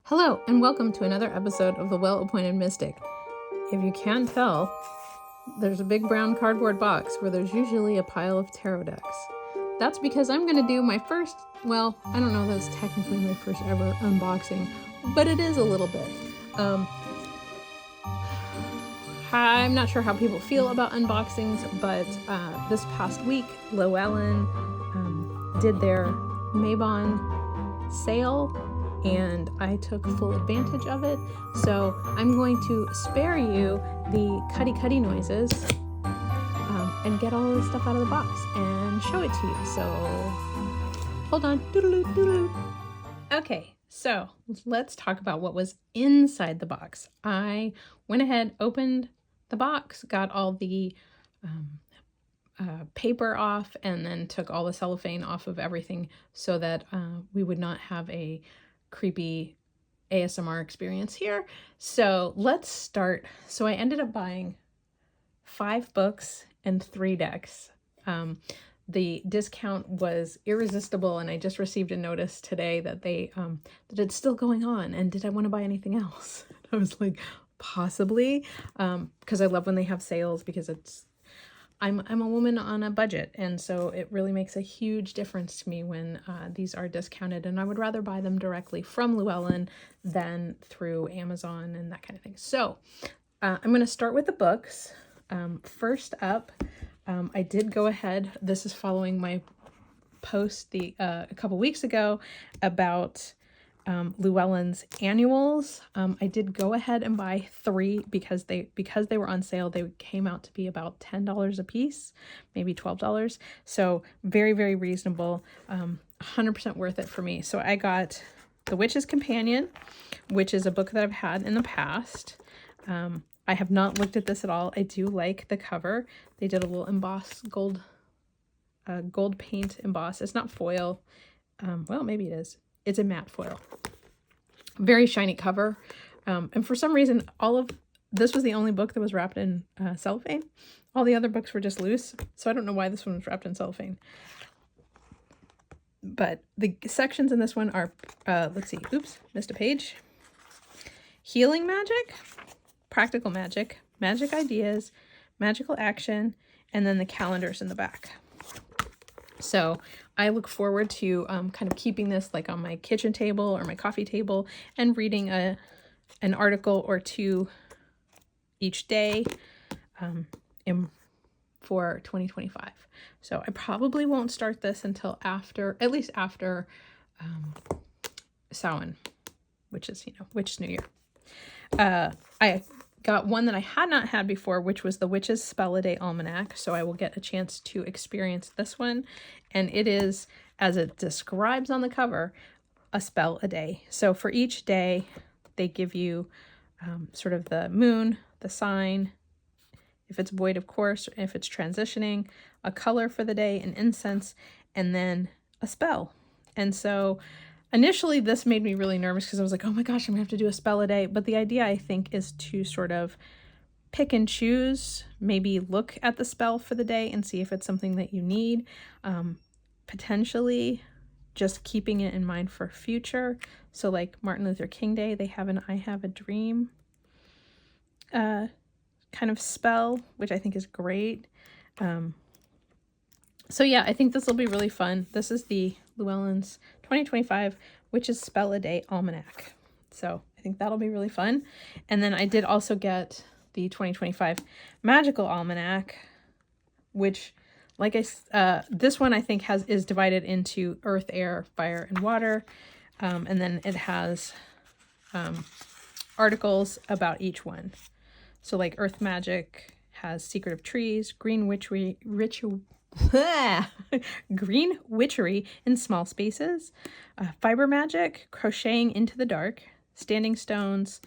Hello, and welcome to another episode of The Well-Appointed Mystic. If you can't tell, there's a big brown cardboard box where there's usually a pile of tarot decks. That's because I'm going to do my first, well, I don't know if that's technically my first ever unboxing, but it is a little bit. I'm not sure how people feel about unboxings, but this past week, Llewellyn did their Mabon sale, and I took full advantage of it. So I'm going to spare you the cutty noises and get all this stuff out of the box and show it to you. So hold on. Okay, so let's talk about what was inside the box. I went ahead, opened the box, got all the paper off, and then took all the cellophane off of everything so that we would not have a creepy ASMR experience here. So let's start. So I ended up buying 5 books and 3 decks. The discount was irresistible, and I just received a notice today that they that it's still going on, and did I want to buy anything else? I was like, possibly, because I love when they have sales, because I'm a woman on a budget, and so it really makes a huge difference to me when these are discounted, and I would rather buy them directly from Llewellyn than through Amazon and that kind of thing. So I'm going to start with the books. First up, I did go ahead, this is following my post a couple weeks ago about Llewellyn's annuals. I did go ahead and buy 3 because they were on sale. They came out to be about $10 a piece, maybe $12. So very, very reasonable. 100% worth it for me. So I got The Witch's Companion, which is a book that I've had in the past. I have not looked at this at all. I do like the cover. They did a little embossed gold paint emboss. It's not foil. Well, maybe it is. It's a matte foil. Very shiny cover. And for some reason, this was the only book that was wrapped in cellophane. All the other books were just loose. So I don't know why this one was wrapped in cellophane. But the sections in this one are, let's see, oops, missed a page. Healing magic, practical magic, magic ideas, magical action, and then the calendars in the back. So I look forward to kind of keeping this like on my kitchen table or my coffee table and reading an article or 2 each day for 2025. So I probably won't start this until at least after Samhain, which is New Year. I got one that I had not had before, which was the Witch's Spell-A-Day Almanac. So I will get a chance to experience this one. And it is, as it describes on the cover, a spell a day. So for each day, they give you sort of the moon, the sign, if it's void, of course, if it's transitioning, a color for the day, an incense, and then a spell. And so initially, this made me really nervous because I was like, oh my gosh, I'm going to have to do a spell a day. But the idea, I think, is to sort of pick and choose, maybe look at the spell for the day and see if it's something that you need. Potentially just keeping it in mind for future. So like Martin Luther King Day, they have an I Have a Dream kind of spell, which I think is great. So yeah, I think this will be really fun. This is the Llewellyn's 2025 Witch's Spell-A-Day Almanac. So I think that'll be really fun. And then I did also get the 2025 Magical Almanac, which, like this one I think is divided into earth, air, fire, and water. And then it has articles about each one. So like earth magic has Secret of Trees, green witchery in small spaces, fiber magic, crocheting into the dark, standing stones,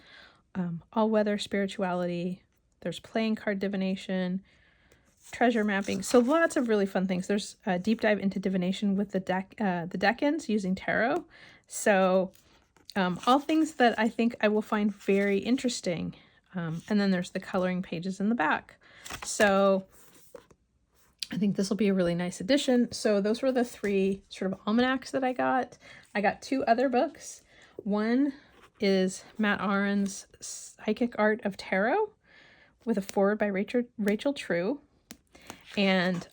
all-weather spirituality, there's playing card divination, treasure mapping. So lots of really fun things. There's a deep dive into divination with the decans using tarot. So all things that I think I will find very interesting. And then there's the coloring pages in the back. So I think this will be a really nice addition. So those were the 3 sort of almanacs that I got. I got 2 other books. One is Matt Aron's Psychic Art of Tarot with a foreword by Rachel True. And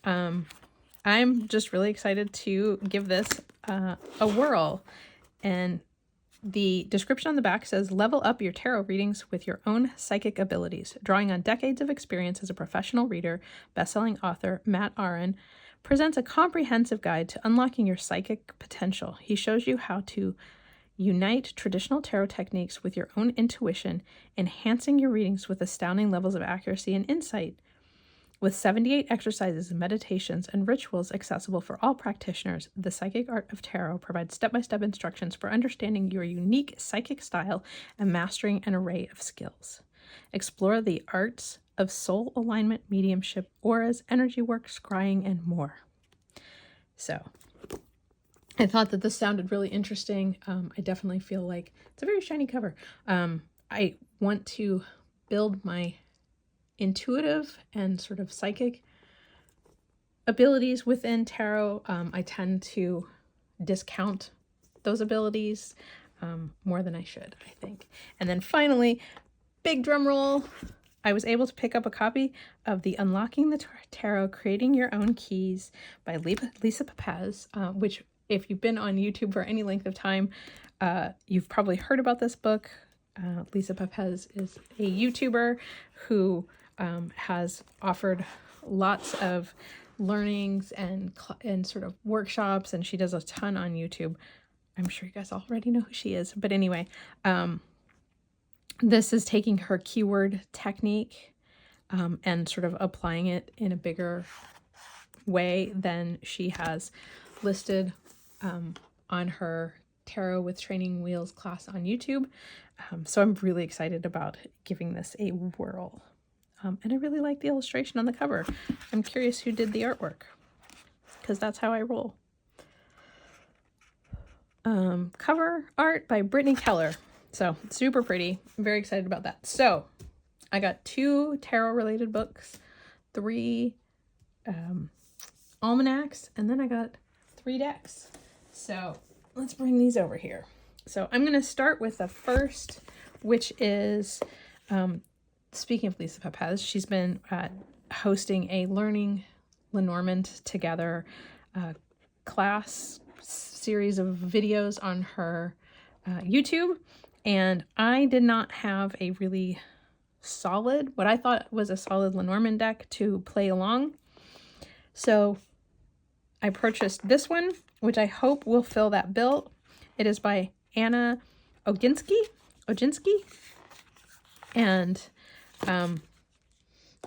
I'm just really excited to give this a whirl. And the description on the back says, level up your tarot readings with your own psychic abilities. Drawing on decades of experience as a professional reader, best-selling author Matt Aron presents a comprehensive guide to unlocking your psychic potential. He shows you how to unite traditional tarot techniques with your own intuition, enhancing your readings with astounding levels of accuracy and insight. With 78 exercises, meditations, and rituals accessible for all practitioners, the Psychic Art of Tarot provides step-by-step instructions for understanding your unique psychic style and mastering an array of skills. Explore the arts of soul alignment, mediumship, auras, energy work, scrying, and more. So, I thought that this sounded really interesting. I definitely feel like it's a very shiny cover. I want to build my intuitive and sort of psychic abilities within tarot. I tend to discount those abilities more than I should, I think. And then finally, big drum roll, I was able to pick up a copy of the Unlocking the Tarot, Creating Your Own Keys by Lisa Papez, which if you've been on YouTube for any length of time, you've probably heard about this book. Lisa Papez is a YouTuber who has offered lots of learnings and sort of workshops, and she does a ton on YouTube. I'm sure you guys already know who she is, but anyway, this is taking her keyword technique and sort of applying it in a bigger way than she has listed on her Tarot with Training Wheels class on YouTube. So I'm really excited about giving this a whirl. And I really like the illustration on the cover. I'm curious who did the artwork, because that's how I roll. Cover art by Brittany Keller. So super pretty. I'm very excited about that. So I got 2 tarot related books, 3 almanacs, and then I got 3 decks. So let's bring these over here. So I'm going to start with the first, which is, speaking of Lisa Papez, she's been hosting a Learning Lenormand Together class series of videos on her YouTube. And I did not have a really solid, what I thought was a solid Lenormand deck to play along. So I purchased this one, which I hope will fill that bill. It is by Anna Oginski, and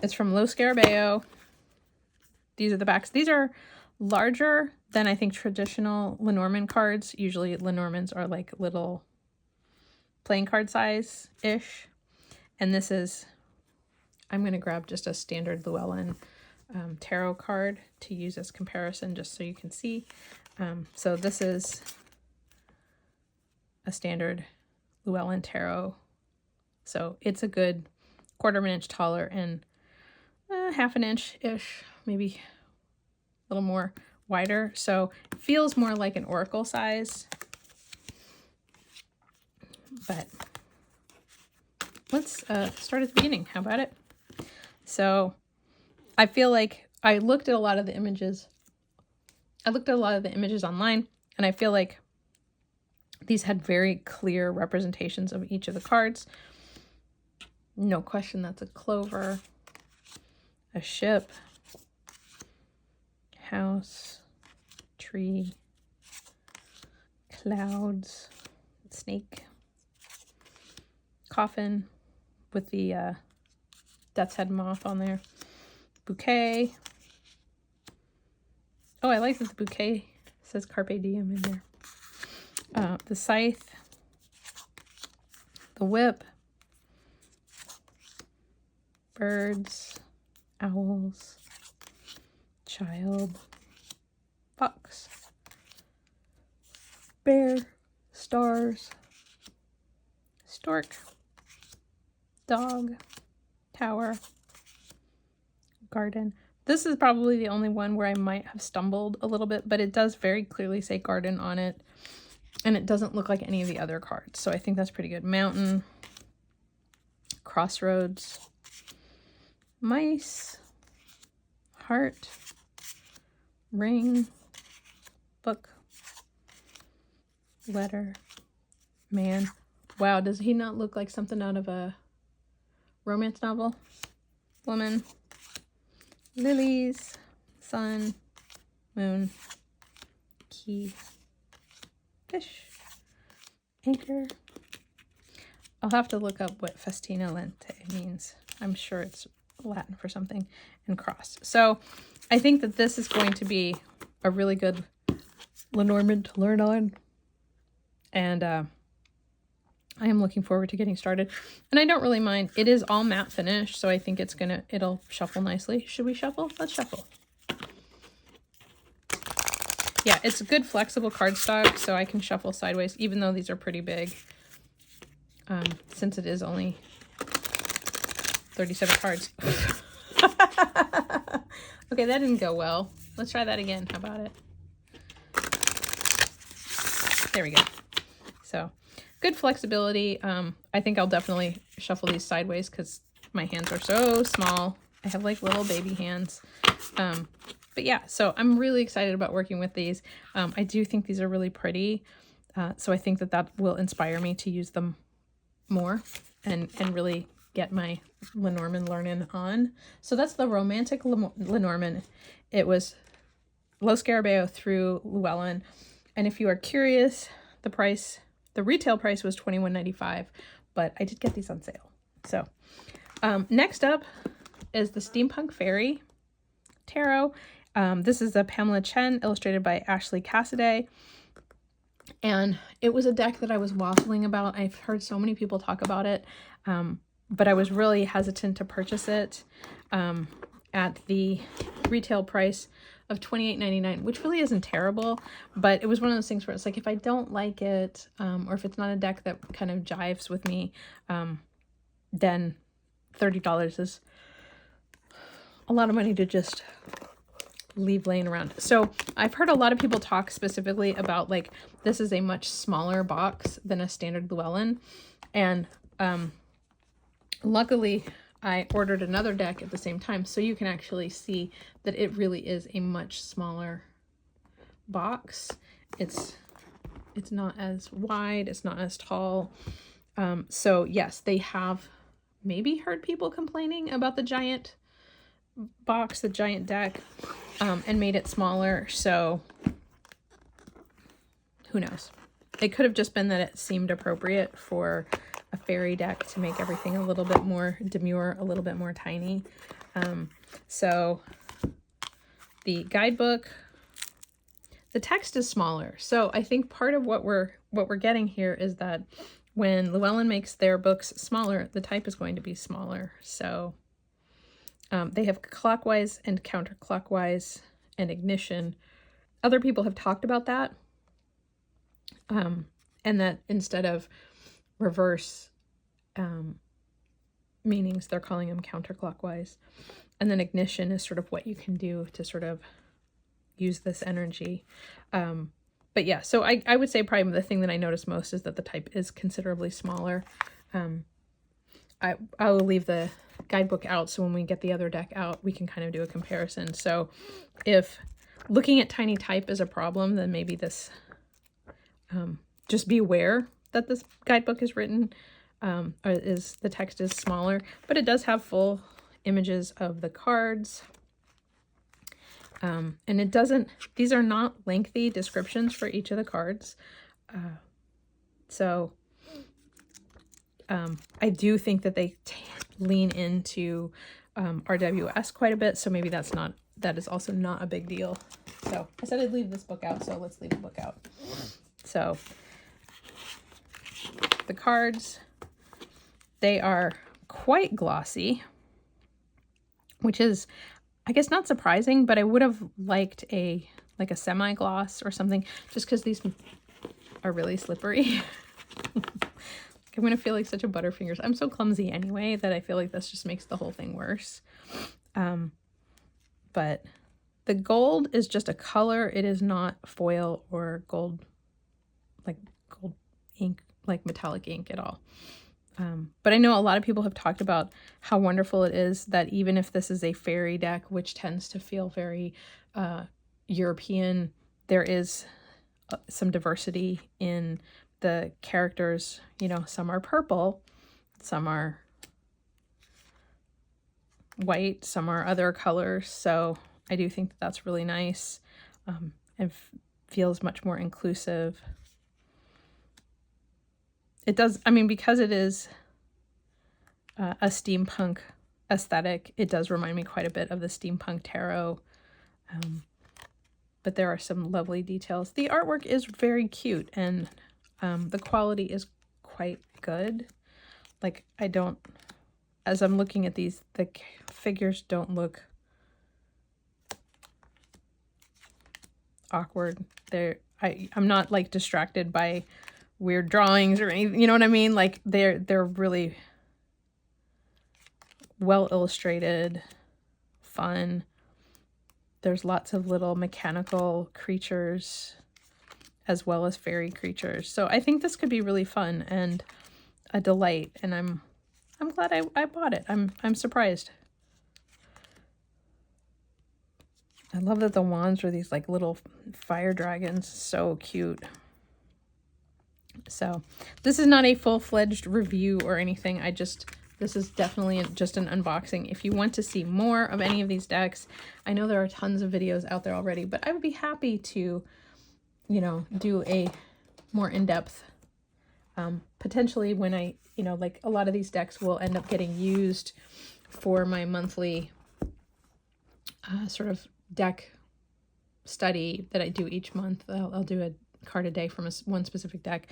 it's from Lo Scarabeo. These are the backs. These are larger than I think traditional Lenormand cards. Usually Lenormands are like little playing card size-ish. And this is, I'm going to grab just a standard Llewellyn tarot card to use as comparison, just so you can see. So this is a standard Llewellyn tarot. So it's a good 1/4 of an inch taller and 1/2 an inch-ish, maybe a little more wider. So it feels more like an oracle size. But let's start at the beginning. How about it? So I feel like I looked at a lot of the images. Online, and I feel like these had very clear representations of each of the cards. No question that's a clover, a ship, house, tree, clouds, snake, coffin with the death's head moth on there, bouquet. Oh, I like that the bouquet says Carpe Diem in there. The scythe, the whip, birds, owls, child, fox, bear, stars, stork, dog, tower, garden. This is probably the only one where I might have stumbled a little bit, but it does very clearly say garden on it. And it doesn't look like any of the other cards. So I think that's pretty good. Mountain, Crossroads, Mice, Heart, Ring, Book, Letter, Man. Wow, does he not look like something out of a romance novel? Woman, Lilies, Sun, Moon, Key, Fish, Anchor. I'll have to look up what Festina Lente means. I'm sure it's Latin for something. And Cross. So I think that this is going to be a really good Lenormand to learn on. And I am looking forward to getting started. And I don't really mind. It is all matte finish, so I think it'll shuffle nicely. Should we shuffle? Let's shuffle. Yeah, it's a good flexible cardstock, so I can shuffle sideways, even though these are pretty big. Since it is only 37 cards. Okay, that didn't go well. Let's try that again. How about it? There we go. So, good flexibility. I think I'll definitely shuffle these sideways because my hands are so small. I have like little baby hands. But yeah, so I'm really excited about working with these. I do think these are really pretty. So I think that will inspire me to use them more and really get my Lenormand learning on. So that's the Romantic Lenormand. It was Lo Scarabeo through Llewellyn. And if you are curious, the retail price was $21.95, but I did get these on sale. So next up is the Steampunk Faerie Tarot. This is a Pamela Chen, illustrated by Ashley Cassidy. And it was a deck that I was waffling about. I've heard so many people talk about it, but I was really hesitant to purchase it at the retail price of $28.99, which really isn't terrible, but it was one of those things where it's like, if I don't like it, or if it's not a deck that kind of jives with me, then $30 is a lot of money to just leave laying around. So I've heard a lot of people talk specifically about like, this is a much smaller box than a standard Llewellyn. And luckily I ordered another deck at the same time, so you can actually see that it really is a much smaller box. It's not as wide, it's not as tall. So yes, they have maybe heard people complaining about the giant box, the giant deck, and made it smaller. So who knows? It could have just been that it seemed appropriate for a fairy deck to make everything a little bit more demure, a little bit more tiny. So the guidebook, the text is smaller. So I think part of what we're getting here is that when Llewellyn makes their books smaller, the type is going to be smaller. So they have clockwise and counterclockwise and ignition. Other people have talked about that. And that instead of reverse meanings, they're calling them counterclockwise. And then ignition is sort of what you can do to sort of use this energy. But yeah, so I would say probably the thing that I noticed most is that the type is considerably smaller. I will leave the guidebook out, so when we get the other deck out, we can kind of do a comparison. So if looking at tiny type is a problem, then maybe this, just be aware that this guidebook is written, or the text is smaller, but it does have full images of the cards. And it doesn't, these are not lengthy descriptions for each of the cards. So I do think that they lean into RWS quite a bit, so maybe that is also not a big deal. So I said I'd leave this book out, so let's leave the book out. So the cards, they are quite glossy, which is, I guess, not surprising, but I would have liked a semi-gloss or something, just because these are really slippery. I'm going to feel like such a butterfingers. I'm so clumsy anyway that I feel like this just makes the whole thing worse. But the gold is just a color. It is not foil or gold, like ink, like metallic ink at all. But I know a lot of people have talked about how wonderful it is that even if this is a Faerie deck, which tends to feel very European, there is some diversity in the characters. You know, some are purple, some are white, some are other colors. So I do think that that's really nice, and feels much more inclusive. It does, I mean, because it is a steampunk aesthetic, it does remind me quite a bit of the Steampunk Tarot. But there are some lovely details. The artwork is very cute, and the quality is quite good. Like, I don't, as I'm looking at these, the figures don't look awkward. I'm not like distracted by weird drawings or anything, you know what I mean? Like, they're really well illustrated, fun. There's lots of little mechanical creatures as well as fairy creatures. So I think this could be really fun and a delight, and I'm glad I bought it. I'm surprised. I love that the wands are these like little fire dragons. So cute. So this is not a full-fledged review or anything. This is definitely just an unboxing. If you want to see more of any of these decks, I know there are tons of videos out there already, but I would be happy to, you know, do a more in-depth, potentially when I, you know, like a lot of these decks will end up getting used for my monthly sort of deck study that I do each month. I'll do a card a day from one specific deck.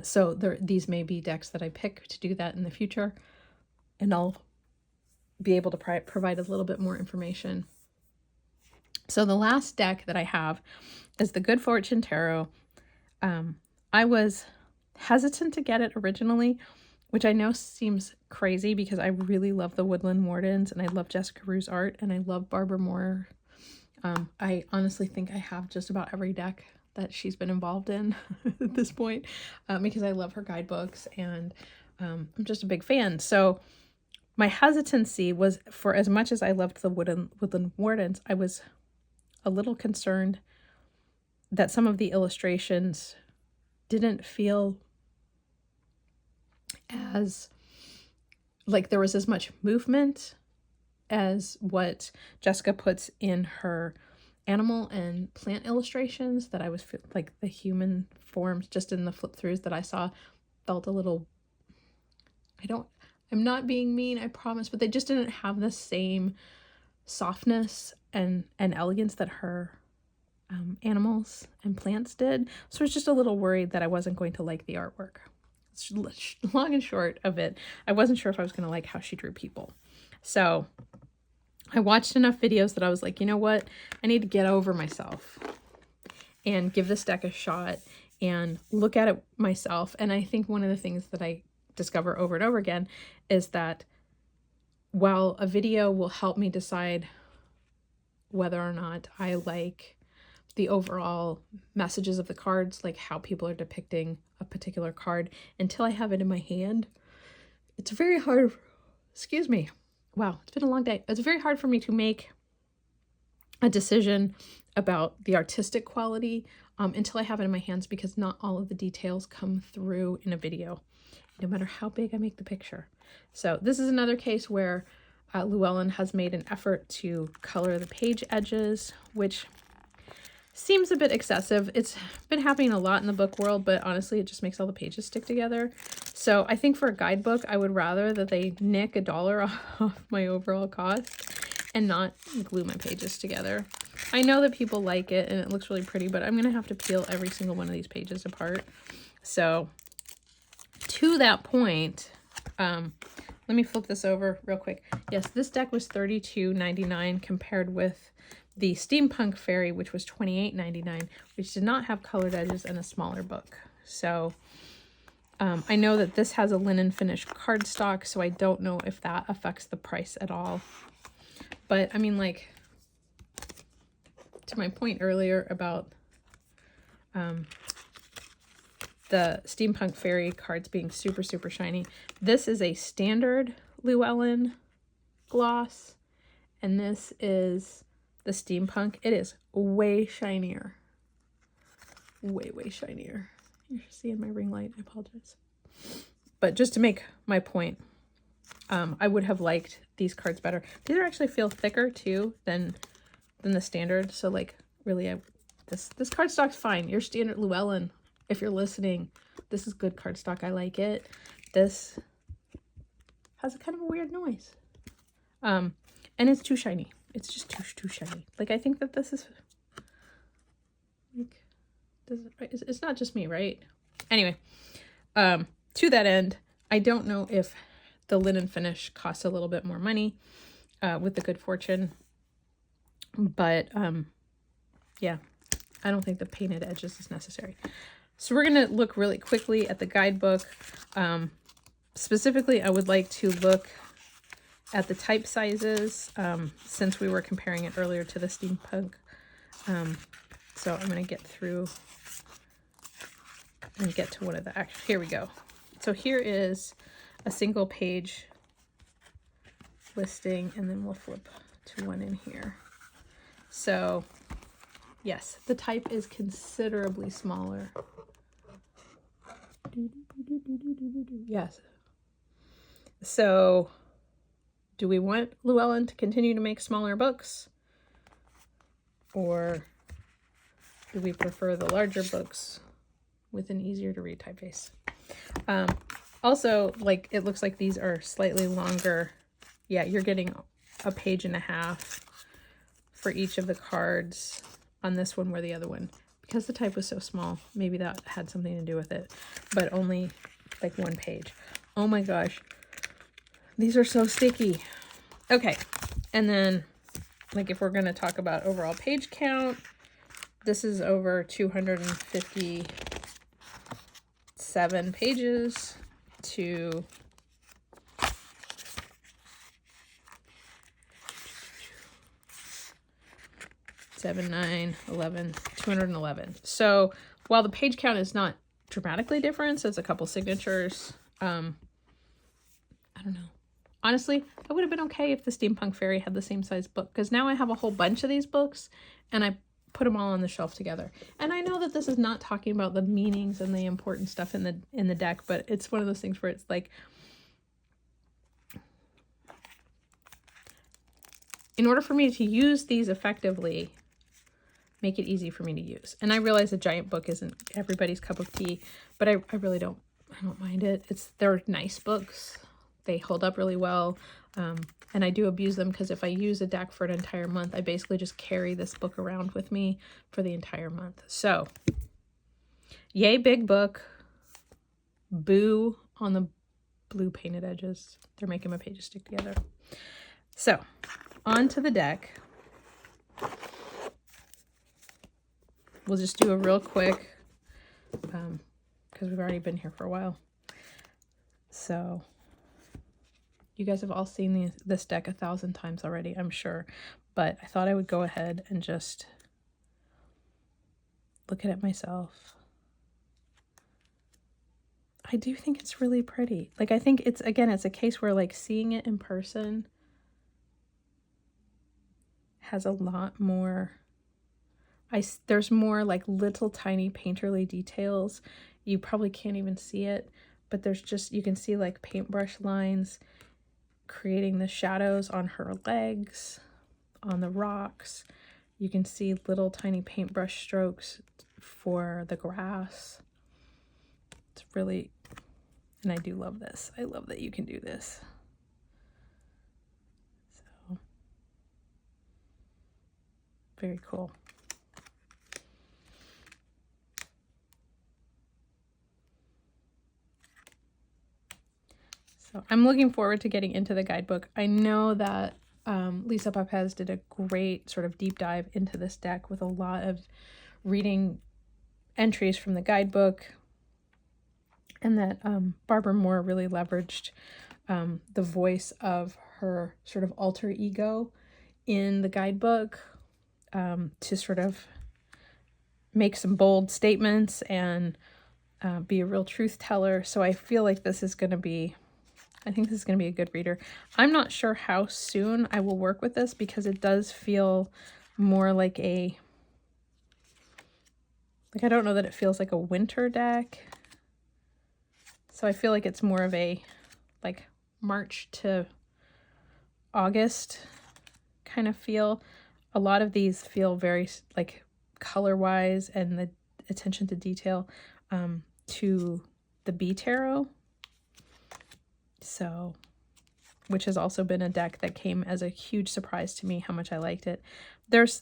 So these may be decks that I pick to do that in the future, and I'll be able to provide a little bit more information. So the last deck that I have is the Good Fortune Tarot. I was hesitant to get it originally, which I know seems crazy because I really love the Woodland Wardens, and I love Jessica Rue's art, and I love Barbara Moore. I honestly think I have just about every deck that she's been involved in at this point, because I love her guidebooks, and I'm just a big fan. So my hesitancy was, for as much as I loved the Woodland Wardens, I was a little concerned that some of the illustrations didn't feel as like there was as much movement as what Jessica puts in her animal and plant illustrations. That I was like the human forms just in the flip throughs that I saw felt a little, I'm not being mean, I promise, but they just didn't have the same softness and elegance that her animals and plants did. So I was just a little worried that I wasn't going to like the artwork. Long and short of it, I wasn't sure if I was going to like how she drew people. So I watched enough videos that I was like, you know what? I need to get over myself and give this deck a shot and look at it myself. And I think one of the things that I discover over and over again is that while a video will help me decide whether or not I like the overall messages of the cards, like how people are depicting a particular card, until I have it in my hand, it's very hard. Excuse me. Wow, it's been a long day. It's very hard for me to make a decision about the artistic quality until I have it in my hands, because not all of the details come through in a video, no matter how big I make the picture. So this is another case where Llewellyn has made an effort to color the page edges, which seems a bit excessive. It's been happening a lot in the book world, but honestly, it just makes all the pages stick together. So I think for a guidebook, I would rather that they nick $1 off my overall cost and not glue my pages together. I know that people like it and it looks really pretty, but I'm going to have to peel every single one of these pages apart. So to that point, let me flip this over real quick. Yes, this deck was $32.99 compared with the Steampunk Faerie, which was $28.99, which did not have colored edges and a smaller book. So I know that this has a linen finish cardstock, so I don't know if that affects the price at all. But I mean, like, to my point earlier about the Steampunk Faerie cards being super, super shiny. This is a standard Llewellyn gloss, and this is the Steampunk. It is way shinier. Way, way shinier. You're seeing my ring light. I apologize. But just to make my point, I would have liked these cards better. These are actually feel thicker too than the standard. So like really, this cardstock's fine. Your standard Llewellyn, if you're listening, this is good cardstock. I like it. This has a kind of a weird noise. And it's too shiny. It's just too shiny. Like I think that this is like, it's not just me, right? Anyway, to that end, I don't know if the linen finish costs a little bit more money with the Good Fortune, but yeah, I don't think the painted edges is necessary. So we're going to look really quickly at the guidebook. Specifically, I would like to look at the type sizes since we were comparing it earlier to the Steampunk. So I'm going to get through and get to one of the actual, here we go. So here is a single page listing, and then we'll flip to one in here. So yes, the type is considerably smaller. Yes. So do we want Llewellyn to continue to make smaller books? Or do we prefer the larger books with an easier to read typeface? Also, like, it looks like these are slightly longer. Yeah, you're getting a page and a half for each of the cards on this one, where the other one, because the type was so small, maybe that had something to do with it, but only like one page. Oh my gosh, these are so sticky. Okay, and then like if we're going to talk about overall page count, this is over 257 pages to 7, 9, 11, 211. So while the page count is not dramatically different, so it's a couple signatures, I don't know. Honestly, I would have been okay if the Steampunk Faerie had the same size book, because now I have a whole bunch of these books and I put them all on the shelf together. And I know that this is not talking about the meanings and the important stuff in the deck, but it's one of those things where it's like, in order for me to use these effectively, make it easy for me to use. And I realize a giant book isn't everybody's cup of tea, but I really don't mind it. They're nice books. They hold up really well. And I do abuse them because if I use a deck for an entire month, I basically just carry this book around with me for the entire month. So, yay, big book. Boo on the blue painted edges. They're making my pages stick together. So, on to the deck. We'll just do a real quick, because we've already been here for a while. So, you guys have all seen this deck 1,000 times already, I'm sure. But I thought I would go ahead and just look at it myself. I do think it's really pretty. Like, I think it's a case where, like, seeing it in person has a lot more... there's more like little tiny painterly details. You probably can't even see it, but there's just, you can see like paintbrush lines creating the shadows on her legs, on the rocks. You can see little tiny paintbrush strokes for the grass. It's really, and I do love this. I love that you can do this. So, very cool. So I'm looking forward to getting into the guidebook. I know that Lisa Papez did a great sort of deep dive into this deck with a lot of reading entries from the guidebook, and that Barbara Moore really leveraged the voice of her sort of alter ego in the guidebook to sort of make some bold statements and be a real truth teller. So I feel like this is going to be, I think this is going to be a good reader. I'm not sure how soon I will work with this because it does feel more like a, like I don't know that it feels like a winter deck. So I feel like it's more of a like March to August kind of feel. A lot of these feel very like color-wise and the attention to detail to the B Tarot. So, which has also been a deck that came as a huge surprise to me how much I liked it. There's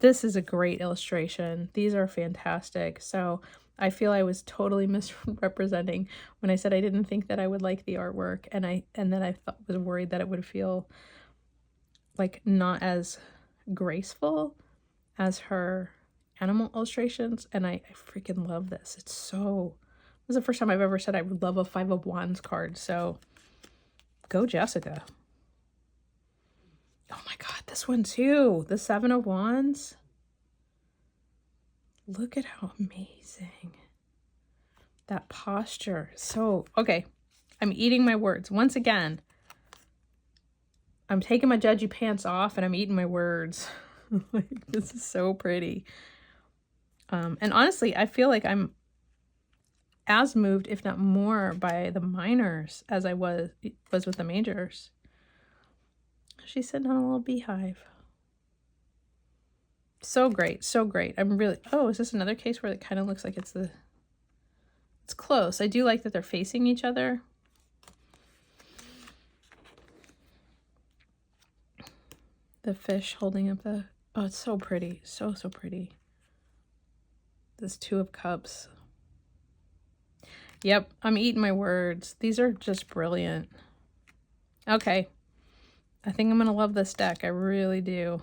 this is a great illustration. These are fantastic. So I feel I was totally misrepresenting when I said I didn't think that I would like the artwork, and then I was worried that it would feel like not as graceful as her animal illustrations, and I freaking love this. It's so, this is the first time I've ever said I would love a 5 of Wands card, so go Jessica. Oh my god, this one too, the 7 of Wands. Look at how amazing. That posture. So, okay, I'm eating my words. Once again, I'm taking my judgy pants off and I'm eating my words. Like, this is so pretty. And honestly, I feel like I'm as moved, if not more, by the minors as I was with the majors. She's sitting on a little beehive. So great, so great. I'm really, oh, is this another case where it kind of looks like it's close. I do like that they're facing each other. The fish holding up the, oh, it's so pretty. So, so pretty. This 2 of Cups. Yep, I'm eating my words. These are just brilliant. Okay. I think I'm going to love this deck. I really do.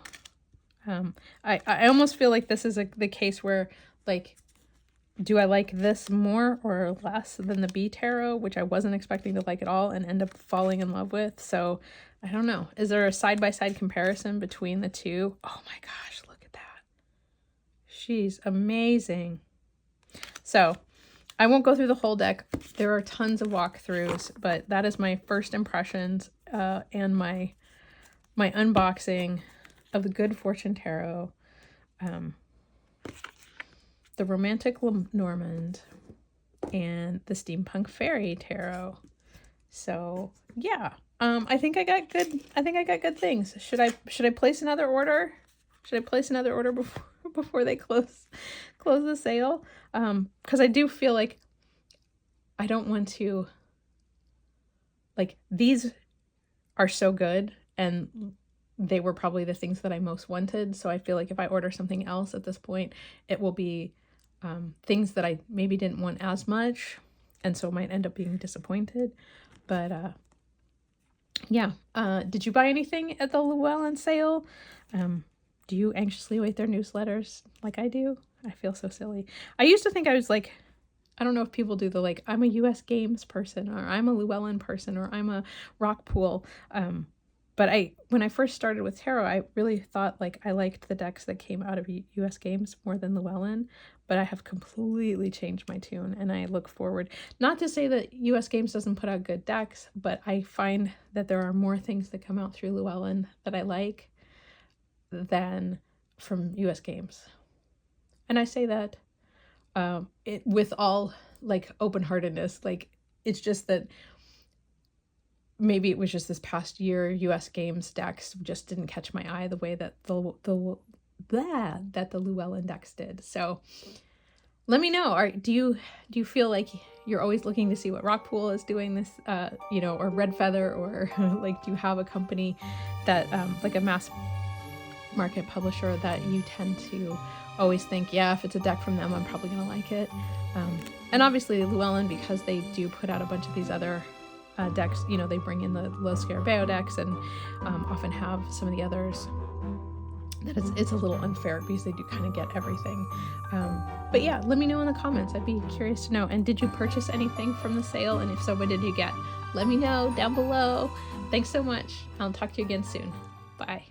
I almost feel like this is the case where, like, do I like this more or less than the B Tarot, which I wasn't expecting to like at all and end up falling in love with. So I don't know. Is there a side-by-side comparison between the two? Oh my gosh, look at that. She's amazing. So I won't go through the whole deck. There are tons of walkthroughs, but that is my first impressions and my unboxing of the Good Fortune Tarot, the Romantic Lenormand, and the Steampunk Faerie Tarot. So yeah, I think I got good things. Should I place another order? Should I place another order before they close the sale? Because I do feel like I don't want to, like, these are so good and they were probably the things that I most wanted. So I feel like if I order something else at this point, it will be things that I maybe didn't want as much, and so might end up being disappointed. But yeah, did you buy anything at the Llewellyn sale? Do you anxiously await their newsletters like I do? I feel so silly. I used to think I was like, I don't know if people do the like, I'm a US Games person, or I'm a Llewellyn person, or I'm a Rockpool. But when I first started with tarot, I really thought like I liked the decks that came out of US Games more than Llewellyn, but I have completely changed my tune, and I look forward, not to say that US Games doesn't put out good decks, but I find that there are more things that come out through Llewellyn that I like than from US Games. And I say that with all like open-heartedness. Like, it's just that maybe it was just this past year US Games decks just didn't catch my eye the way that the Llewellyn decks did. So let me know. Do you feel like you're always looking to see what Rockpool is doing this, or Red Feather, or like, do you have a company that like a mass market publisher that you tend to always think, yeah, if it's a deck from them, I'm probably gonna like it? And obviously Llewellyn, because they do put out a bunch of these other decks, they bring in the low Scarabeo decks, and often have some of the others that it's a little unfair because they do kind of get everything. But yeah, let me know in the comments. I'd be curious to know. And did you purchase anything from the sale? And if so, what did you get? Let me know down below. Thanks so much. I'll talk to you again soon. Bye.